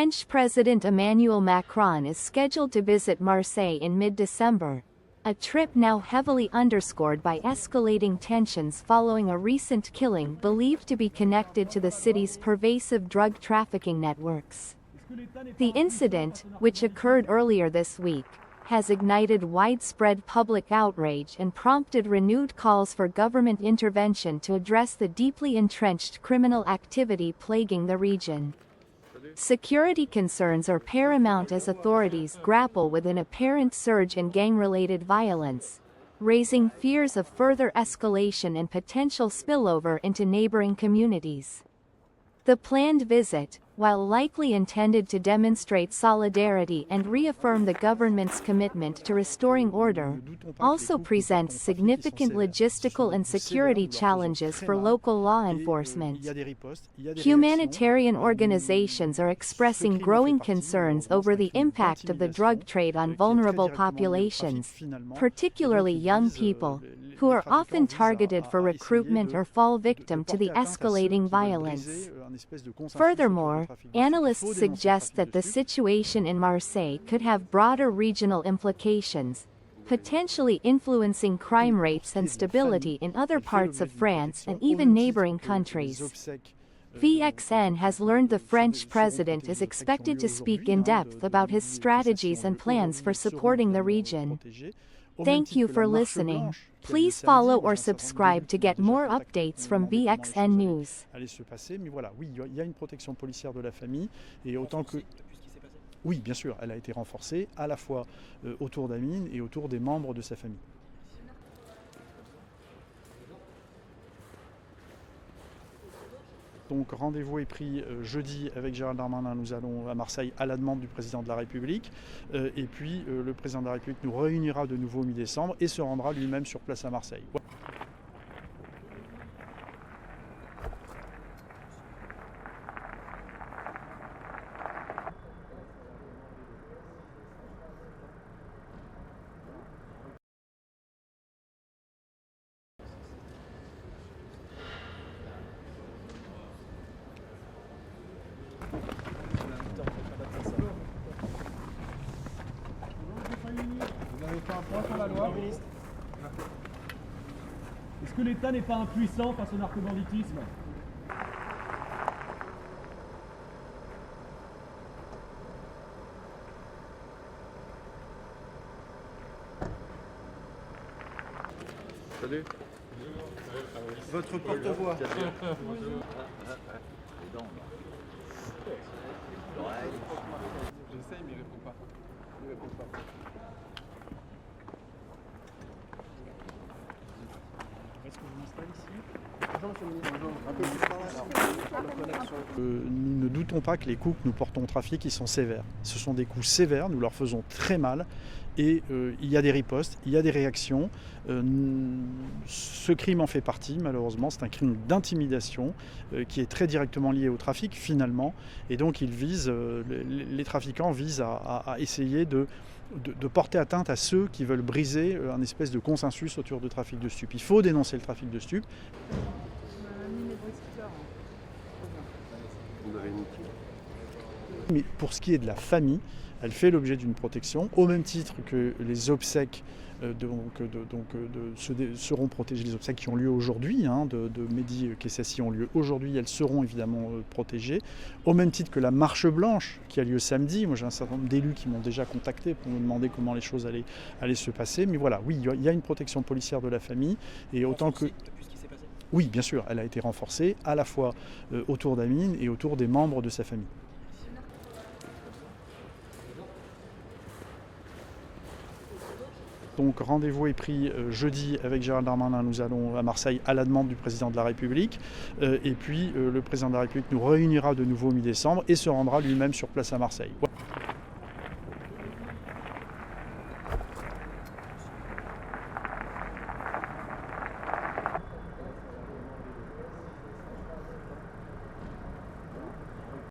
French President Emmanuel Macron is scheduled to visit Marseille in mid-December, a trip now heavily underscored by escalating tensions following a recent killing believed to be connected to the city's pervasive drug trafficking networks. The incident, which occurred earlier this week, has ignited widespread public outrage and prompted renewed calls for government intervention to address the deeply entrenched criminal activity plaguing the region. Security concerns are paramount as authorities grapple with an apparent surge in gang-related violence, raising fears of further escalation and potential spillover into neighboring communities. The planned visit, while likely intended to demonstrate solidarity and reaffirm the government's commitment to restoring order, also presents significant logistical and security challenges for local law enforcement. Humanitarian organizations are expressing growing concerns over the impact of the drug trade on vulnerable populations, particularly young people, who are often targeted for recruitment or fall victim to the escalating violence. Furthermore, analysts suggest that the situation in Marseille could have broader regional implications, potentially influencing crime rates and stability in other parts of France and even neighboring countries. VXN has learned the French president is expected to speak in depth about his strategies and plans for supporting the region. Thank you for listening. Please follow or subscribe to get more updates from VXN News. Allait se passer, mais voilà, oui, il y a une protection policière de la famille, et autant que... Oui, bien sûr, elle a été renforcée, à la fois autour d'Amine et autour des membres de sa famille. Donc rendez-vous est pris jeudi avec Gérald Darmanin, nous allons à Marseille à la demande du président de la République et puis le président de la République nous réunira de nouveau mi-décembre et se rendra lui-même sur place à Marseille. Vous avez fait un point sur la loi, ministre. Est-ce que l'État n'est pas impuissant face au narcobanditisme? Salut. Votre porte-voix. J'essaye mais il répond pas. Il répond pas. Est-ce que je m'installe ici? Nous ne doutons pas que les coups que nous portons au trafic ils sont sévères. Ce sont des coups sévères, nous leur faisons très mal et il y a des ripostes, il y a des réactions. Ce crime en fait partie malheureusement, c'est un crime d'intimidation qui est très directement lié au trafic finalement et donc les trafiquants visent à essayer de porter atteinte à ceux qui veulent briser un espèce de consensus autour du trafic de stupes. Il faut dénoncer le trafic de stupes. Mais pour ce qui est de la famille, elle fait l'objet d'une protection, au même titre que les obsèques seront protégées. Les obsèques qui ont lieu aujourd'hui, de Mehdi Kessassi ont lieu aujourd'hui, elles seront évidemment protégées. Au même titre que la marche blanche qui a lieu samedi. Moi j'ai un certain nombre d'élus qui m'ont déjà contacté pour me demander comment les choses allaient se passer. Mais voilà, oui, il y a une protection policière de la famille. Et autant que... Oui, bien sûr, elle a été renforcée, à la fois autour d'Amine et autour des membres de sa famille. Donc rendez-vous est pris jeudi avec Gérald Darmanin, nous allons à Marseille à la demande du président de la République et puis le président de la République nous réunira de nouveau mi-décembre et se rendra lui-même sur place à Marseille.